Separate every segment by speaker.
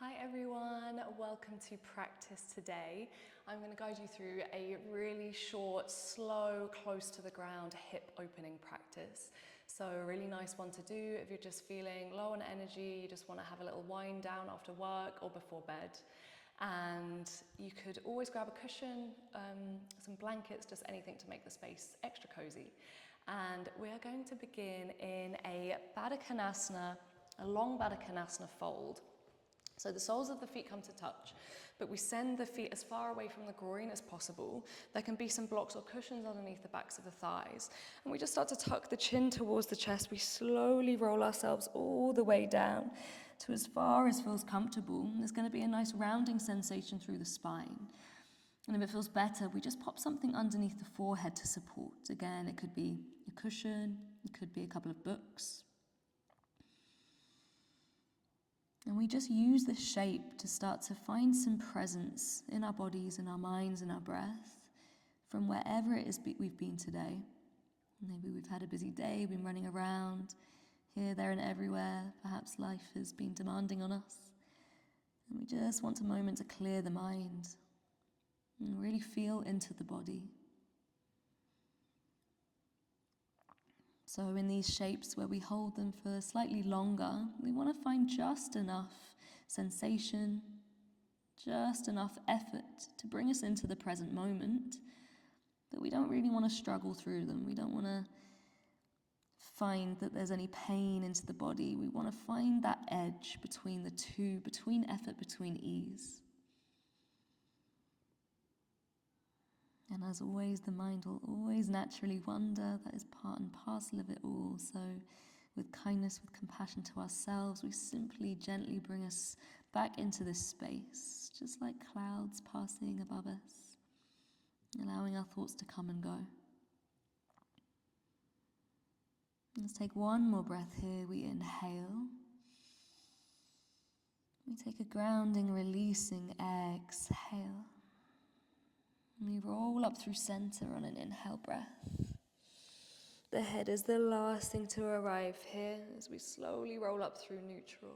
Speaker 1: Hi everyone, welcome to practice today. I'm going to guide you through a really short, slow, close to the ground hip opening practice. So a really nice one to do if you're just feeling low on energy, you just want to have a little wind down after work or before bed. And you could always grab a cushion, some blankets, just anything to make the space extra cozy. And we are going to begin in a Baddha Konasana, a long Baddha Konasana fold. So the soles of the feet come to touch, but we send the feet as far away from the groin as possible. There can be some blocks or cushions underneath the backs of the thighs. And we just start to tuck the chin towards the chest. We slowly roll ourselves all the way down to as far as feels comfortable. And there's going to be a nice rounding sensation through the spine. And if it feels better, we just pop something underneath the forehead to support. Again, it could be a cushion, it could be a couple of books. And we just use this shape to start to find some presence in our bodies, in our minds, in our breath, from wherever it is we've been today. Maybe we've had a busy day, been running around, here, there, and everywhere. Perhaps life has been demanding on us. And we just want a moment to clear the mind and really feel into the body. So in these shapes where we hold them for slightly longer, we want to find just enough sensation, just enough effort to bring us into the present moment, but we don't really want to struggle through them. We don't want to find that there's any pain into the body. We want to find that edge between the two, between effort, between ease. And as always, the mind will always naturally wander. That is part and parcel of it all. So with kindness, with compassion to ourselves, we simply gently bring us back into this space, just like clouds passing above us, allowing our thoughts to come and go. Let's take one more breath here. We inhale. We take a grounding, releasing exhale. We roll up through center on an inhale breath. The head is the last thing to arrive here as we slowly roll up through neutral.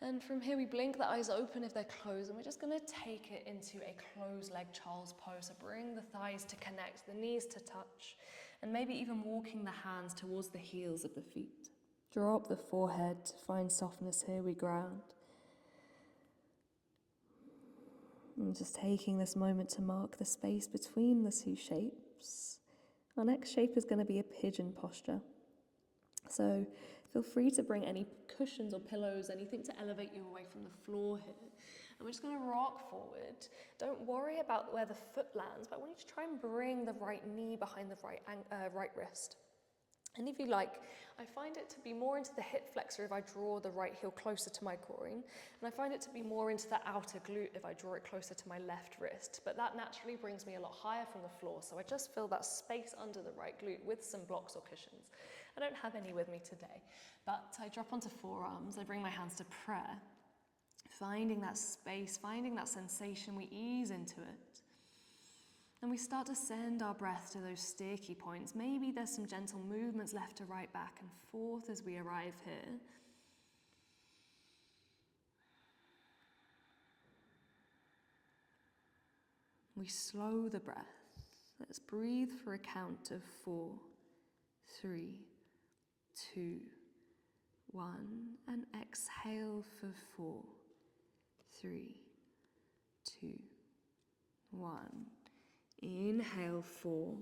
Speaker 1: And from here we blink the eyes open if they're closed, and we're just going to take it into a closed leg child's pose. So bring the thighs to connect, the knees to touch, and maybe even walking the hands towards the heels of the feet. Drop the forehead to find softness here, we ground. And just taking this moment to mark the space between the two shapes. Our next shape is going to be a pigeon posture. So feel free to bring any cushions or pillows, anything to elevate you away from the floor here. And we're just going to rock forward. Don't worry about where the foot lands, but I want you to try and bring the right knee behind the right wrist. And if you like, I find it to be more into the hip flexor if I draw the right heel closer to my groin, and I find it to be more into the outer glute if I draw it closer to my left wrist. But that naturally brings me a lot higher from the floor, so I just fill that space under the right glute with some blocks or cushions. I don't have any with me today, but I drop onto forearms, I bring my hands to prayer, finding that space, finding that sensation, we ease into it. And we start to send our breath to those sticky points. Maybe there's some gentle movements left to right, back and forth as we arrive here. We slow the breath. Let's breathe for a count of 4, 3, 2, 1. And exhale for 4, 3, 2, 1. Inhale 4,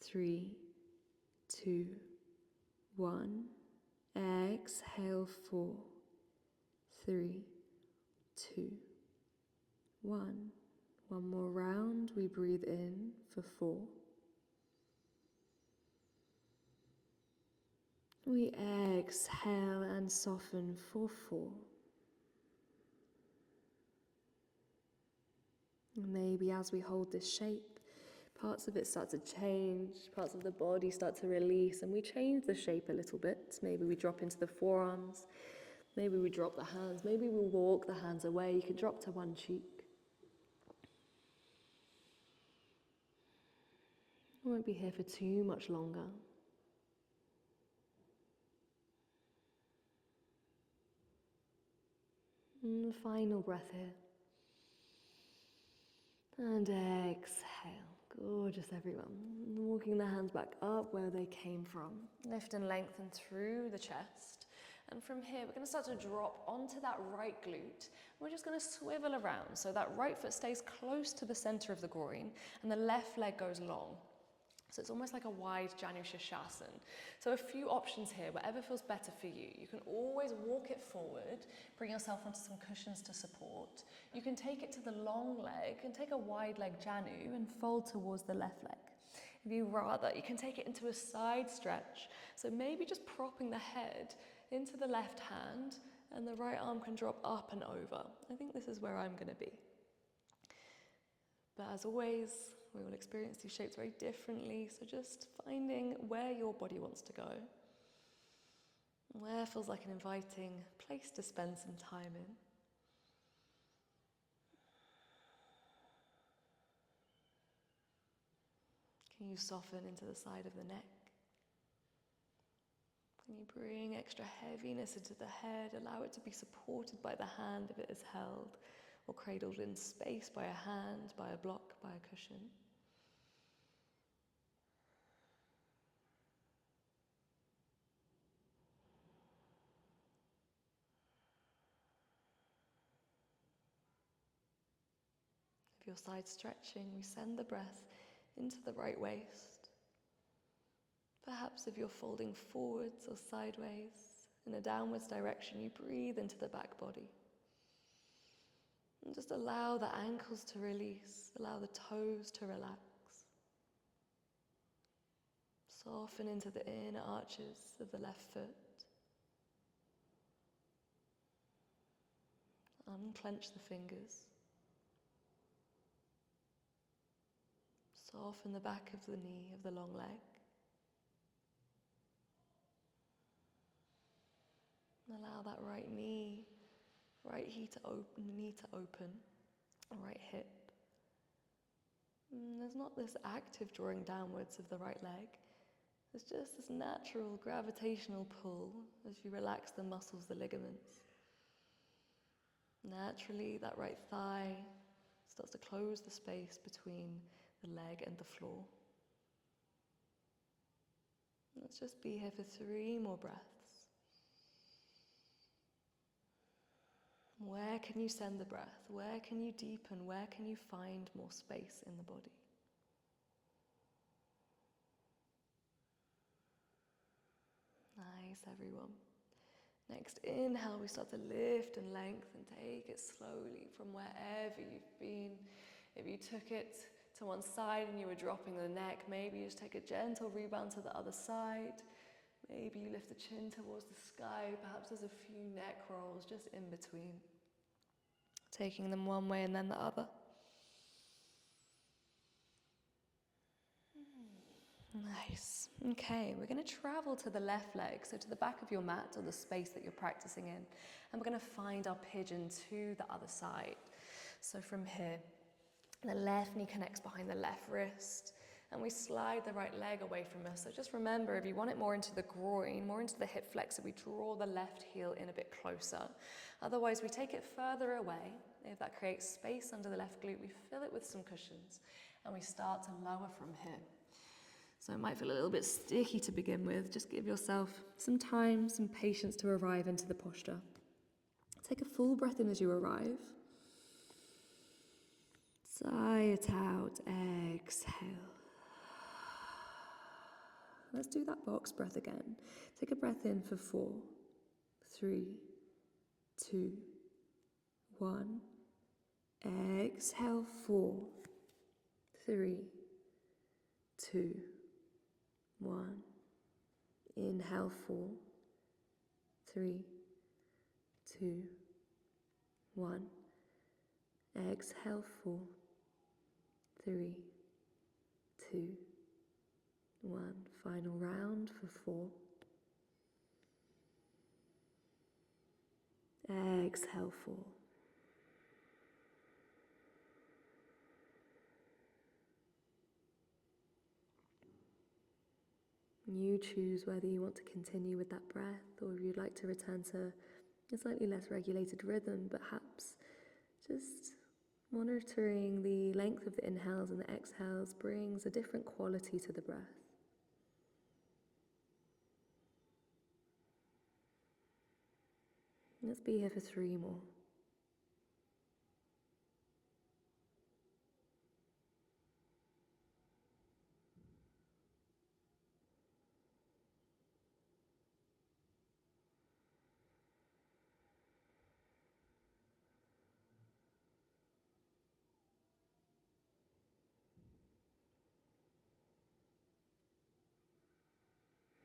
Speaker 1: 3, 2, 1. Exhale 4, 3, 2, 1. One more round. We breathe in for 4. We exhale and soften for 4. Maybe as we hold this shape, parts of it start to change, parts of the body start to release, and we change the shape a little bit. Maybe we drop into the forearms, maybe we drop the hands, maybe we'll walk the hands away. You can drop to one cheek. I won't be here for too much longer. And final breath here. And exhale. Gorgeous, everyone. Walking the hands back up where they came from. Lift and lengthen through the chest. And from here, we're going to start to drop onto that right glute. We're just going to swivel around. So that right foot stays close to the center of the groin and the left leg goes long. So it's almost like a wide Janu Shirshasana. So a few options here, whatever feels better for you. You can always walk it forward, bring yourself onto some cushions to support. You can take it to the long leg and take a wide leg Janu and fold towards the left leg. If you rather, you can take it into a side stretch. So maybe just propping the head into the left hand and the right arm can drop up and over. I think this is where I'm going to be. But as always, we will experience these shapes very differently, so just finding where your body wants to go. Where feels like an inviting place to spend some time in. Can you soften into the side of the neck? Can you bring extra heaviness into the head? Allow it to be supported by the hand if it is held, or cradled in space by a hand, by a block, by a cushion. If you're side stretching, we send the breath into the right waist. Perhaps if you're folding forwards or sideways, in a downwards direction, you breathe into the back body. And just allow the ankles to release, allow the toes to relax. Soften into the inner arches of the left foot. Unclench the fingers. Soften the back of the knee of the long leg. And allow that right knee, right knee to open, right hip. And there's not this active drawing downwards of the right leg. There's just this natural gravitational pull as you relax the muscles, the ligaments. Naturally, that right thigh starts to close the space between the leg and the floor. Let's just be here for 3 more breaths. Where can you send the breath? Where can you deepen? Where can you find more space in the body? Nice, everyone. Next inhale, we start to lift and lengthen. Take it slowly from wherever you've been. If you took it to one side and you were dropping the neck, maybe you just take a gentle rebound to the other side. Maybe you lift the chin towards the sky. Perhaps there's a few neck rolls just in between. Taking them one way and then the other. Nice. Okay, we're going to travel to the left leg, so to the back of your mat or the space that you're practicing in. And we're going to find our pigeon to the other side. So from here, the left knee connects behind the left wrist. And we slide the right leg away from us. So just remember, if you want it more into the groin, more into the hip flexor, we draw the left heel in a bit closer. Otherwise, we take it further away. If that creates space under the left glute, we fill it with some cushions. And we start to lower from here. So it might feel a little bit sticky to begin with. Just give yourself some time, some patience to arrive into the posture. Take a full breath in as you arrive. Sigh it out, exhale. Let's do that box breath again. Take a breath in for 4, 3, 2, 1. Exhale, 4, 3, 2, 1. Inhale, 4, 3, 2, 1. Exhale, 4, 3, 2, 1. Final round for 4. Exhale, 4. You choose whether you want to continue with that breath or if you'd like to return to a slightly less regulated rhythm, perhaps just monitoring the length of the inhales and the exhales brings a different quality to the breath. Let's be here for 3 more.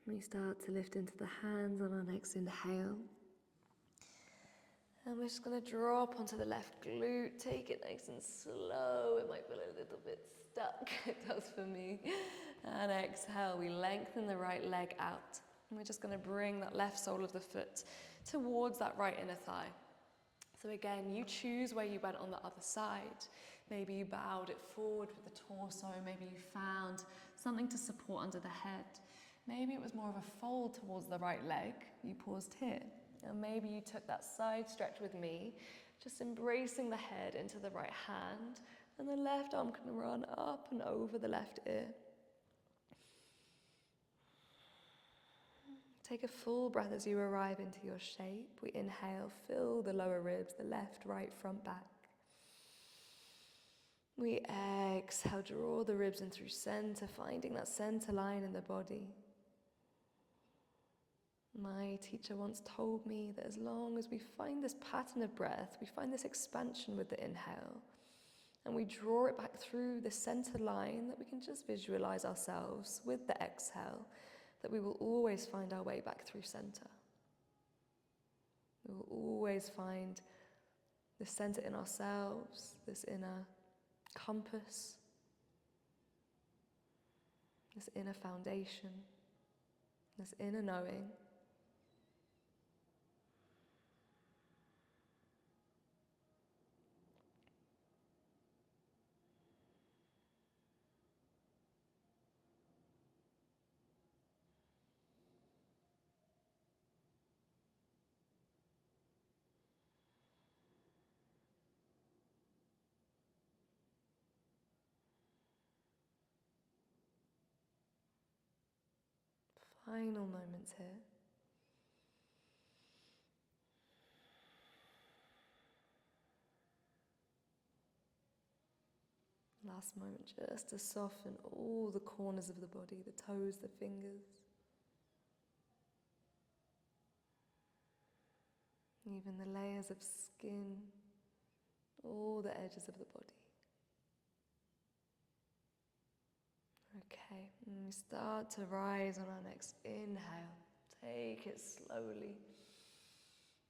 Speaker 1: We start to lift into the hands on our next inhale. And we're just going to drop onto the left glute, take it nice and slow. It might feel a little bit stuck, it does for me. And exhale, we lengthen the right leg out. And we're just going to bring that left sole of the foot towards that right inner thigh. So again, you choose where you went on the other side. Maybe you bowed it forward with the torso, maybe you found something to support under the head. Maybe it was more of a fold towards the right leg, you paused here. And maybe you took that side stretch with me, just embracing the head into the right hand, and the left arm can run up and over the left ear. Take a full breath as you arrive into your shape. We inhale, fill the lower ribs, the left, right, front, back. We exhale, draw the ribs in through center, finding that center line in the body. My teacher once told me that as long as we find this pattern of breath, we find this expansion with the inhale, and we draw it back through the center line, that we can just visualize ourselves with the exhale, that we will always find our way back through center. We will always find the center in ourselves, this inner compass, this inner foundation, this inner knowing. Final moments here. Last moment just to soften all the corners of the body, the toes, the fingers. Even the layers of skin, all the edges of the body. Okay, and we start to rise on our next inhale. Take it slowly.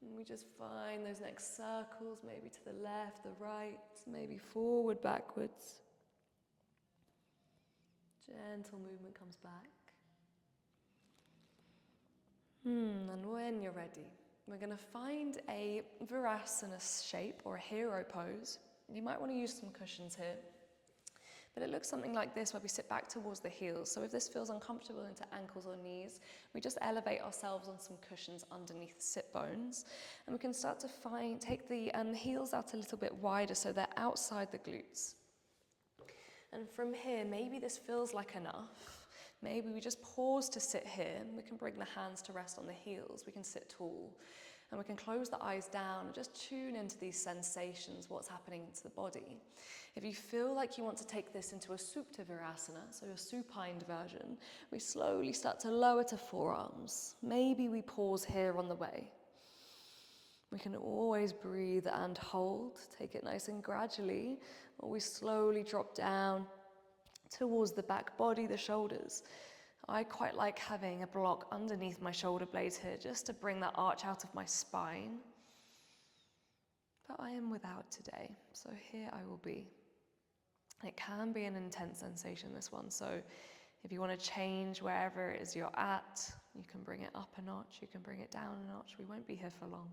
Speaker 1: And we just find those next circles, maybe to the left, the right, maybe forward, backwards. Gentle movement comes back. And when you're ready, we're going to find a Virasana shape or a hero pose. You might want to use some cushions here. But it looks something like this, where we sit back towards the heels. So if this feels uncomfortable into ankles or knees, we just elevate ourselves on some cushions underneath the sit bones. And we can start to take the heels out a little bit wider so they're outside the glutes. And from here, maybe this feels like enough. Maybe we just pause to sit here. We can bring the hands to rest on the heels. We can sit tall. And we can close the eyes down and just tune into these sensations, what's happening to the body. If you feel like you want to take this into a Supta Virasana, so a supine version, we slowly start to lower to forearms. Maybe we pause here on the way. We can always breathe and hold, take it nice and gradually, or we slowly drop down towards the back body, the shoulders. I quite like having a block underneath my shoulder blades here, just to bring that arch out of my spine. But I am without today, so here I will be. It can be an intense sensation, this one, so if you want to change wherever it is you're at, you can bring it up a notch, you can bring it down a notch. We won't be here for long.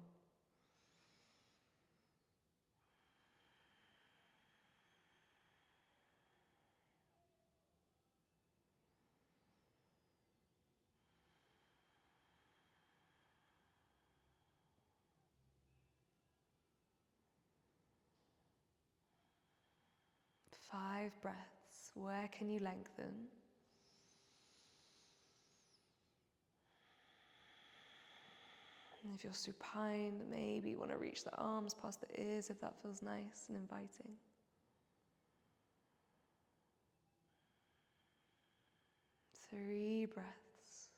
Speaker 2: 5 breaths. Where can you lengthen? And if you're supine, maybe you want to reach the arms past the ears if that feels nice and inviting. Three breaths.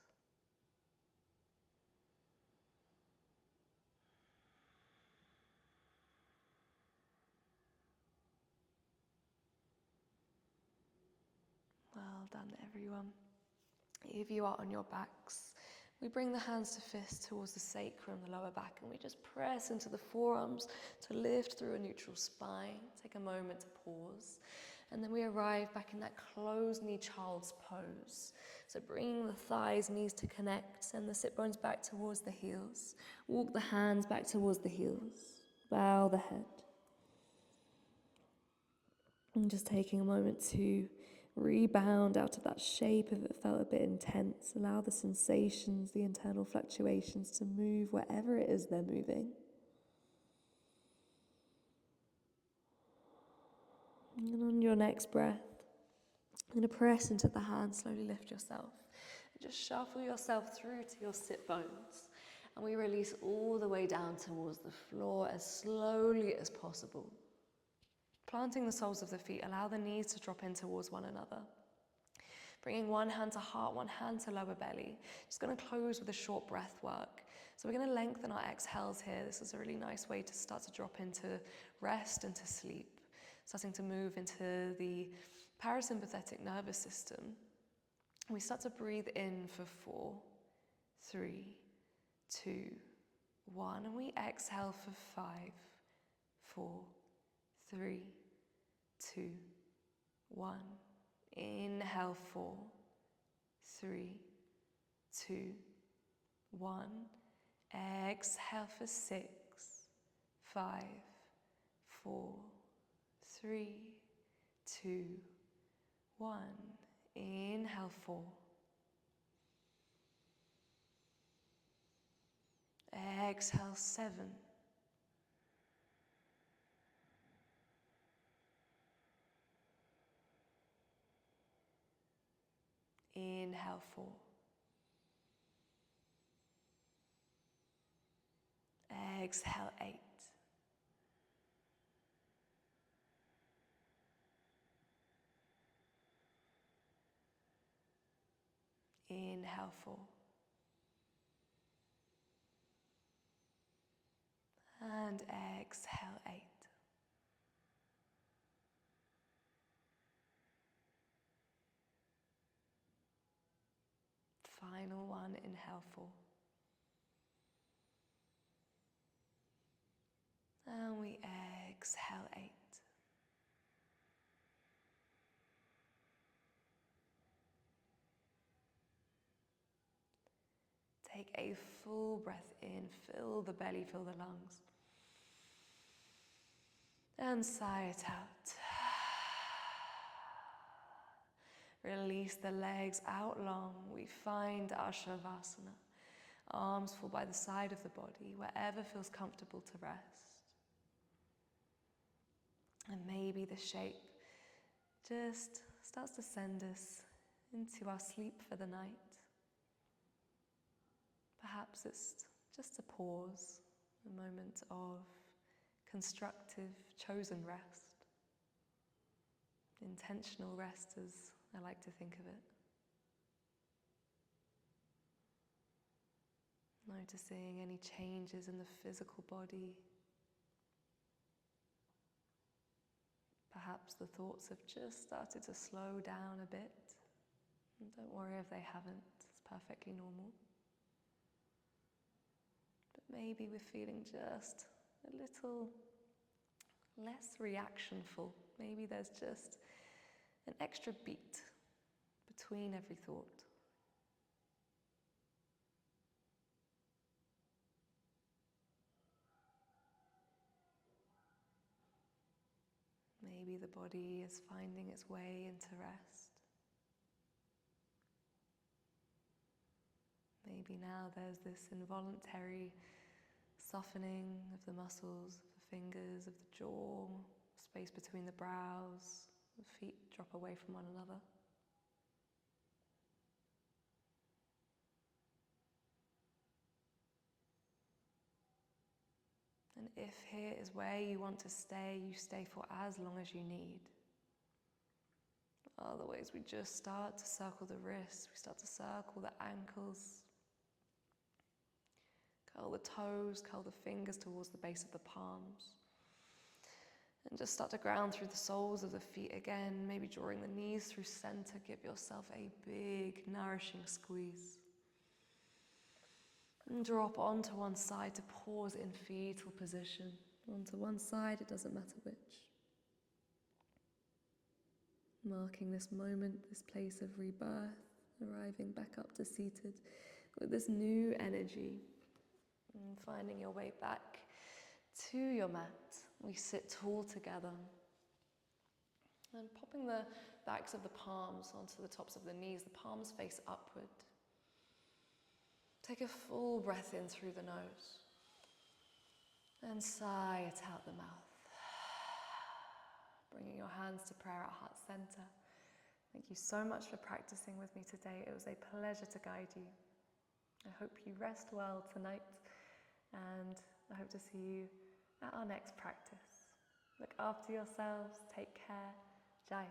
Speaker 2: Well done, everyone. If you are on your backs, we bring the hands to fist towards the sacrum, the lower back, and we just press into the forearms to lift through a neutral spine. Take a moment to pause. And then we arrive back in that closed knee child's pose. So bring the thighs, knees to connect. Send the sit bones back towards the heels. Walk the hands back towards the heels. Bow the head. And just taking a moment to rebound out of that shape if it felt a bit intense. Allow the sensations, the internal fluctuations to move wherever it is they're moving. And on your next breath, I'm going to press into the hands, slowly lift yourself. And just shuffle yourself through to your sit bones. And we release all the way down towards the floor as slowly as possible. Planting the soles of the feet, allow the knees to drop in towards one another. Bringing one hand to heart, one hand to lower belly. Just going to close with a short breath work. So we're going to lengthen our exhales here. This is a really nice way to start to drop into rest and to sleep. Starting to move into the parasympathetic nervous system. We start to breathe in for 4, 3, 2, 1. And we exhale for 5, 4, 3, 2, 1. Inhale 4, 3, 2, 1. Exhale for 6, 5, 4, 3, 2, 1. Inhale 4. Exhale 7. Inhale 4. Exhale 8. Inhale 4. And exhale 8. Final one, inhale 4. And we exhale 8. Take a full breath in, fill the belly, fill the lungs. And sigh it out. Release the legs out long. We find our Shavasana. Arms fall by the side of the body, wherever feels comfortable to rest. And maybe the shape just starts to send us into our sleep for the night. Perhaps it's just a pause, a moment of constructive, chosen rest. Intentional rest, as I like to think of it. Noticing any changes in the physical body. Perhaps the thoughts have just started to slow down a bit. And don't worry if they haven't, it's perfectly normal. But maybe we're feeling just a little less reactionful. Maybe there's just an extra beat between every thought. Maybe the body is finding its way into rest. Maybe now there's this involuntary softening of the muscles, of the fingers, of the jaw, space between the brows, The feet drop away from one another. And if here is where you want to stay, you stay for as long as you need. Otherwise, we just start to circle the wrists, we start to circle the ankles, curl the toes, curl the fingers towards the base of the palms. And just start to ground through the soles of the feet again, maybe drawing the knees through center. Give yourself a big, nourishing squeeze. And drop onto one side to pause in fetal position. Onto one side, it doesn't matter which. Marking this moment, this place of rebirth, arriving back up to seated with this new energy. And finding your way back to your mat. We sit tall together. And popping the backs of the palms onto the tops of the knees, the palms face upward. Take a full breath in through the nose. And sigh it out the mouth. Bringing your hands to prayer at heart center. Thank you so much for practicing with me today. It was a pleasure to guide you. I hope you rest well tonight, and I hope to see you at our next practice. Look after yourselves, take care. Jai.